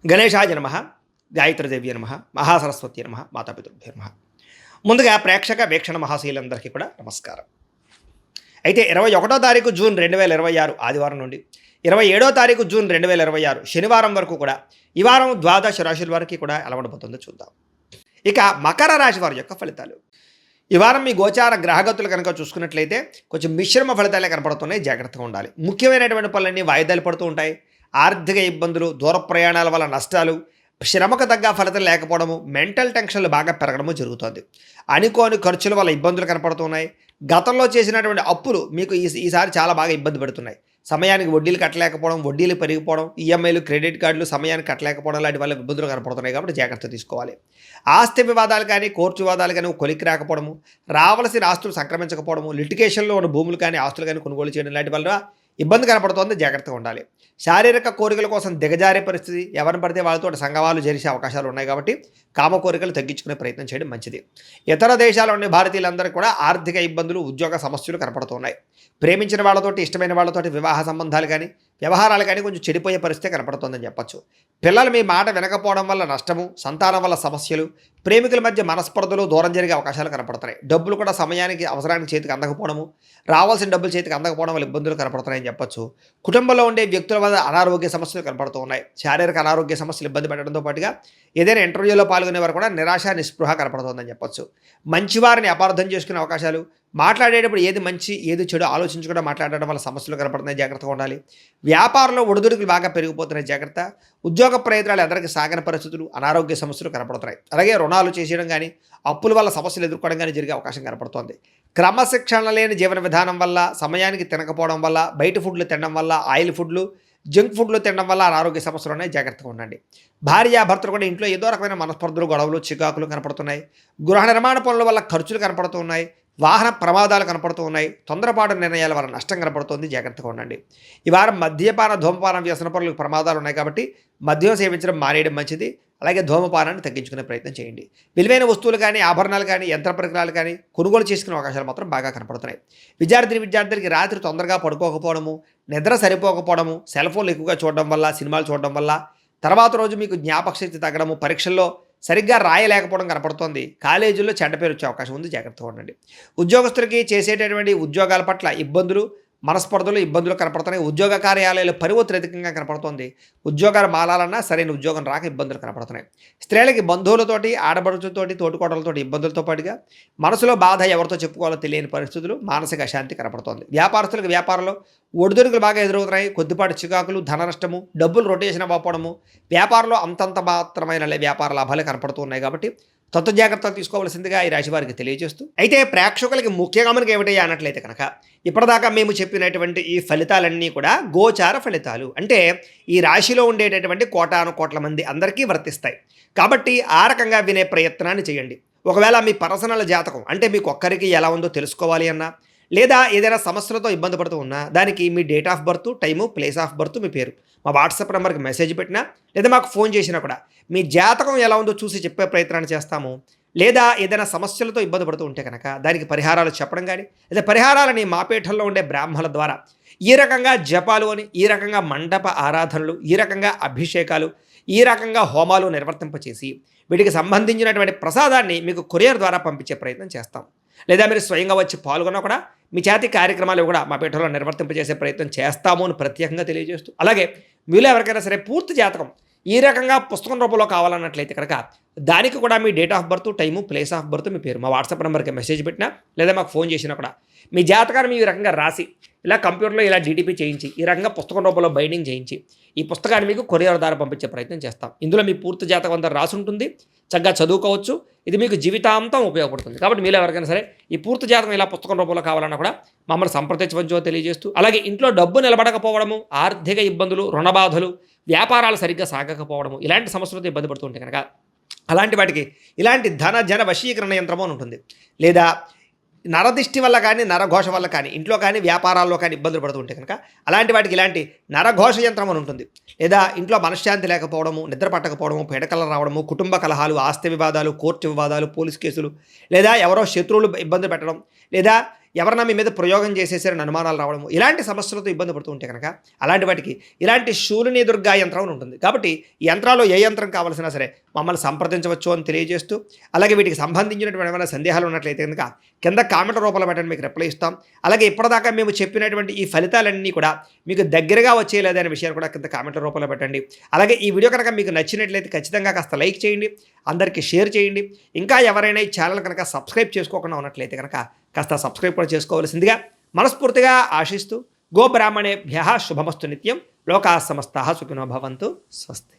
గణేశాయ నమః, గాయత్రీదేవ్యై నమః, మహాసరస్వతి నమః, మాతాపితృభ్యో నమః. ముందుగా ప్రేక్షక వీక్షణ మహాశీలందరికీ కూడా నమస్కారం. అయితే 21వ తారీఖు జూన్ 2026 ఆదివారం నుండి 27వ తారీఖు జూన్ 2026 శనివారం వరకు కూడా ఈ వారం ద్వాదశ రాశుల వారికి కూడా ఎలా ఉండబోతుందో చూద్దాం. ఇక మకర రాశి వారి యొక్క ఫలితాలు. ఈ వారం మీ గోచార గ్రహగతులు కనుక చూసుకున్నట్లయితే కొంచెం మిశ్రమ ఫలితాలే కనపడుతున్నాయి, జాగ్రత్తగా ఉండాలి. ముఖ్యమైనటువంటి పనులన్నీ వాయిదాలు పడుతూ ఉంటాయి. ఆర్థిక ఇబ్బందులు, దూర ప్రయాణాల వల్ల నష్టాలు, శ్రమకు తగ్గ ఫలితం లేకపోవడము, మెంటల్ టెన్షన్లు బాగా పెరగడము జరుగుతుంది. అనుకోని ఖర్చుల వల్ల ఇబ్బందులు కనపడుతున్నాయి. గతంలో చేసినటువంటి అప్పులు మీకు ఈసారి చాలా బాగా ఇబ్బంది పెడుతున్నాయి. సమయానికి వడ్డీలు కట్టలేకపోవడం, వడ్డీలు పెరిగిపోవడం, ఈఎంఐలు, క్రెడిట్ కార్డులు సమయానికి కట్టలేకపోవడం లాంటి వల్ల ఇబ్బందులు కనపడుతున్నాయి. కాబట్టి జాగ్రత్త తీసుకోవాలి. ఆస్తి వివాదాలు కానీ, కోర్టు వివాదాలు కానీ కొలిక్కి రాకపోవడము, రావలసిన ఆస్తులు సంక్రమించకపోవడము, లిటిగేషన్లో ఉన్న భూములు కానీ ఆస్తులు కానీ కొనుగోలు చేయడం లాంటి వల్ల ఇబ్బంది కనపడుతోంది, జాగ్రత్తగా ఉండాలి. శారీరక కోరికల కోసం దిగజారే పరిస్థితి, ఎవరిని పడితే వాళ్ళతో సంఘవాలు జరిసే అవకాశాలు ఉన్నాయి. కాబట్టి కామ కోరికలు తగ్గించుకునే ప్రయత్నం చేయడం మంచిది. ఇతర దేశాల్లో ఉండే భారతీయులందరికీ కూడా ఆర్థిక ఇబ్బందులు, ఉద్యోగ సమస్యలు కనపడుతున్నాయి. ప్రేమించిన వాళ్ళతోటి, ఇష్టమైన వాళ్ళతోటి వివాహ సంబంధాలు కానీ, వ్యవహారాలు కానీ కొంచెం చెడిపోయే పరిస్థితి కనపడుతుందని చెప్పచ్చు. పిల్లలు మీ మాట వినకపోవడం వల్ల నష్టము, సంతానం వల్ల సమస్యలు, ప్రేమికుల మధ్య మనస్పర్ధలు, దూరం జరిగే అవకాశాలు కనపడుతున్నాయి. డబ్బులు కూడా సమయానికి అవసరానికి చేతికి అందకపోవడము, రావాల్సిన డబ్బులు చేతికి అందకపోవడం వల్ల ఇబ్బందులు కనపడుతున్నాయని చెప్పచ్చు. కుటుంబంలో ఉండే వ్యక్తుల వల్ల అనారోగ్య సమస్యలు కనపడుతూ ఉన్నాయి. శారీరక అనారోగ్య సమస్యలు ఇబ్బంది పెట్టడంతో పాటుగా ఏదైనా ఇంటర్వ్యూలో పాల్గొనే వారు కూడా నిరాశ, నిస్పృహ కనపడుతుందని చెప్పచ్చు. మంచివారిని అపార్థం చేసుకునే అవకాశాలు, మాట్లాడేటప్పుడు ఏది మంచి ఏది చెడు ఆలోచించకుండా మాట్లాడడం వల్ల సమస్యలు కనపడుతున్నాయి, జాగ్రత్తగా ఉండాలి. వ్యాపారంలో ఒడిదుడుకులు బాగా పెరిగిపోతున్నాయి, జాగ్రత్త. ఉద్యోగ ప్రయత్నాలు ఎదరికి సాగని పరిస్థితులు, అనారోగ్య సమస్యలు కనపడుతున్నాయి. అలాగే రుణాలు చేసేయడం కానీ, అప్పుల వల్ల సమస్యలు ఎదుర్కోవడం కానీ జరిగే అవకాశం కనపడుతోంది. క్రమశిక్షణ లేని జీవన విధానం వల్ల, సమయానికి తినకపోవడం వల్ల, బయట ఫుడ్లు తినడం వల్ల, ఆయిల్ ఫుడ్లు, జంక్ ఫుడ్లు తినడం వల్ల అనారోగ్య సమస్యలు ఉన్నాయి, జాగ్రత్తగా ఉండండి. భార్యాభర్తలు కూడా ఇంట్లో ఏదో రకమైన మనస్పర్ధలు, గొడవలు, చికాకులు కనపడుతున్నాయి. గృహ నిర్మాణ పనుల వల్ల ఖర్చులు కనపడుతూ ఉన్నాయి. వాహన ప్రమాదాలు కనపడుతూ ఉన్నాయి. తొందరపాటు నిర్ణయాల వల్ల నష్టం కనపడుతుంది, జాగ్రత్తగా ఉండండి. ఈ వారం మద్యపాన, ధూమపానం వ్యసన పనులకు ప్రమాదాలు ఉన్నాయి. కాబట్టి మద్యం సేవించడం మానేయడం మంచిది. అలాగే ధూమపానాన్ని తగ్గించుకునే ప్రయత్నం చేయండి. విలువైన వస్తువులు కానీ, ఆభరణాలు కానీ, యంత్ర పరికరాలు కానీ కొనుగోలు చేసుకునే అవకాశాలు మాత్రం బాగా కనపడుతున్నాయి. విద్యార్థులకి రాత్రి తొందరగా పడుకోకపోవడము, నిద్ర సరిపోకపోవడము, సెల్ ఫోన్లు ఎక్కువగా చూడడం వల్ల, సినిమాలు చూడడం వల్ల తర్వాత రోజు మీకు జ్ఞాపకశక్తి తగ్గడము, పరీక్షల్లో సరిగ్గా రాయలేకపోవడం కనపడుతోంది. కాలేజీల్లో చెడ్డ పేరు వచ్చే అవకాశం ఉంది, జాగ్రత్తగా ఉండండి. ఉద్యోగస్తులకి చేసేటటువంటి ఉద్యోగాల పట్ల ఇబ్బందులు, మనస్పర్ధలు, ఇబ్బందులు కనపడుతున్నాయి. ఉద్యోగ కార్యాలయాలు పని ఒత్తిడి అధికంగా కనపడుతోంది. ఉద్యోగాలు మారాలన్నా సరైన ఉద్యోగం రాక ఇబ్బందులు కనపడుతున్నాయి. స్త్రీలకి బంధువులతోటి, ఆడబడుచులతోటి, తోటికోటలతోటి ఇబ్బందులతో పాటుగా మనసులో బాధ ఎవరితో చెప్పుకోవాలో తెలియని పరిస్థితులు, మానసిక అశాంతి కనపడుతోంది. వ్యాపారస్తులకు వ్యాపారంలో ఒడిదుడుకులు బాగా ఎదురవుతున్నాయి. కొద్దిపాటి చికాకులు, ధన నష్టము, డబ్బులు రొటేషన్ అవ్వకపోవడము, వ్యాపారంలో అంతంత మాత్రమైన వ్యాపార లాభాలే కనపడుతూ ఉన్నాయి. కాబట్టి తత్వ జాగ్రత్తలు తీసుకోవాల్సిందిగా ఈ రాశి వారికి తెలియజేస్తూ, అయితే ప్రేక్షకులకి ముఖ్యంగా మనకి ఏమిటయ్యా అన్నట్లయితే కనుక ఇప్పటిదాకా మేము చెప్పినటువంటి ఈ ఫలితాలన్నీ కూడా గోచార ఫలితాలు, అంటే ఈ రాశిలో ఉండేటటువంటి కోటాను కోట్ల మంది అందరికీ వర్తిస్తాయి. కాబట్టి ఆ రకంగా వినే ప్రయత్నాన్ని చేయండి. ఒకవేళ మీ పర్సనల్ జాతకం అంటే మీకు ఒక్కరికి ఎలా ఉందో తెలుసుకోవాలి అన్నా, లేదా ఏదైనా సమస్యలతో ఇబ్బంది పడుతూ ఉన్నా, దానికి మీ date of birth, time, place of birth, మీ పేరు మా వాట్సాప్ నెంబర్కి మెసేజ్ పెట్టినా, లేదా మాకు ఫోన్ చేసినా కూడా మీ జాతకం ఎలా ఉందో చూసి చెప్పే ప్రయత్నాన్ని చేస్తాము. లేదా ఏదైనా సమస్యలతో ఇబ్బంది పడుతూ ఉంటే కనుక దానికి పరిహారాలు చెప్పడం కానీ, లేదా పరిహారాలని మా పీఠంలో ఉండే బ్రాహ్మణుల ద్వారా ఈ రకంగా జపాలు అని, ఈ రకంగా మండప ఆరాధనలు, ఈ రకంగా అభిషేకాలు, ఈ రకంగా హోమాలు నిర్వర్తింపచేసి వీటికి సంబంధించినటువంటి ప్రసాదాన్ని మీకు కొరియర్ ద్వారా పంపించే ప్రయత్నం చేస్తాం. లేదా మీరు స్వయంగా వచ్చి పాల్గొన్నా కూడా మీ చేతి కార్యక్రమాలు కూడా మా పీఠంలో నిర్వర్తింపజేసే ప్రయత్నం చేస్తాము అని ప్రత్యేకంగా తెలియజేస్తూ, అలాగే మీలో ఎవరికైనా సరే పూర్తి జాతకం ఈ రకంగా పుస్తకం రూపంలో కావాలన్నట్లయితే కనుక దానికి కూడా మీ date of birth, time, place of birth, మీ పేరు మా వాట్సాప్ నెంబర్కి మెసేజ్ పెట్టినా, లేదా మాకు ఫోన్ చేసినా కూడా మీ జాతకాన్ని ఈ రకంగా రాసి ఇలా కంప్యూటర్లో ఇలా డీటీపీ చేయించి ఈ రకంగా పుస్తకం రూపంలో బైండింగ్ చేయించి ఈ పుస్తకాన్ని మీకు కొరియర్ ద్వారా పంపించే ప్రయత్నం చేస్తాం. ఇందులో మీ పూర్తి జాతకం అంతా రాసి ఉంటుంది, చక్కగా చదువుకోవచ్చు. ఇది మీకు జీవితాంతం ఉపయోగపడుతుంది. కాబట్టి మీరు ఎవరికైనా సరే ఈ పూర్తి జాతకం ఇలా పుస్తకం రూపంలో కావాలన్నా కూడా మమ్మల్ని సంప్రదించవచ్చో తెలియజేస్తూ, అలాగే ఇంట్లో డబ్బు నిలబడకపోవడము, ఆర్థిక ఇబ్బందులు, రుణబాధలు, వ్యాపారాలు సరిగ్గా సాగకపోవడము, ఇలాంటి సమస్యలతో ఇబ్బంది పడుతుంటే కనుక అలాంటి వాటికి ఇలాంటి ధన జన వశీకరణ యంత్రము అని ఉంటుంది. లేదా నరదిష్టి వల్ల కానీ, నరఘోష వల్ల కానీ, ఇంట్లో కానీ వ్యాపారాల్లో కానీ ఇబ్బందులు పడుతుంటే కనుక అలాంటి వాటికి ఇలాంటి నరఘోష యంత్రం అని ఉంటుంది. లేదా ఇంట్లో మనశ్శాంతి లేకపోవడము, నిద్ర పట్టకపోవడము, పీడకలు రావడము, కుటుంబ కలహాలు, ఆస్తి వివాదాలు, కోర్టు వివాదాలు, పోలీస్ కేసులు, లేదా ఎవరో శత్రువులు ఇబ్బంది పెట్టడం, లేదా ఎవరన్నా మీ మీద ప్రయోగం చేసేసారని అనుమానాలు రావడము, ఇలాంటి సమస్యలతో ఇబ్బంది పడుతూ ఉంటే కనుక అలాంటి వాటికి ఇలాంటి శూలిని దుర్గా యంత్రం అని ఉంటుంది. కాబట్టి ఈ యంత్రాల్లో ఏ యంత్రం కావాల్సినా సరే మమ్మల్ని సంప్రదించవచ్చు అని తెలియజేస్తూ, అలాగే వీటికి సంబంధించినటువంటి ఏమైనా సందేహాలు ఉన్నట్లయితే కనుక కింద కామెంట్ రూపంలో పెట్టండి, మీకు రిప్లై ఇస్తాం. అలాగే ఇప్పటిదాకా మేము చెప్పినటువంటి ఈ ఫలితాలన్నీ కూడా మీకు దగ్గరగా వచ్చేయలేదా అనే విషయాన్ని కూడా కింద కామెంట్ల రూపంలో పెట్టండి. అలాగే ఈ వీడియో కనుక మీకు నచ్చినట్లయితే ఖచ్చితంగా కాస్త లైక్ చేయండి, అందరికీ షేర్ చేయండి. ఇంకా ఎవరైనా ఈ ఛానల్ కనుక సబ్స్క్రైబ్ చేసుకోకుండా ఉన్నట్లయితే కనుక కాస్త సబ్స్క్రైబ్ కూడా చేసుకోవాల్సిందిగా మనస్ఫూర్తిగా ఆశిస్తూ, గోబ్రాహ్మణేభ్యః శుభమస్తు నిత్యం, లోకాः సమస్తాः సుఖినో భవంతు. స్వస్తి.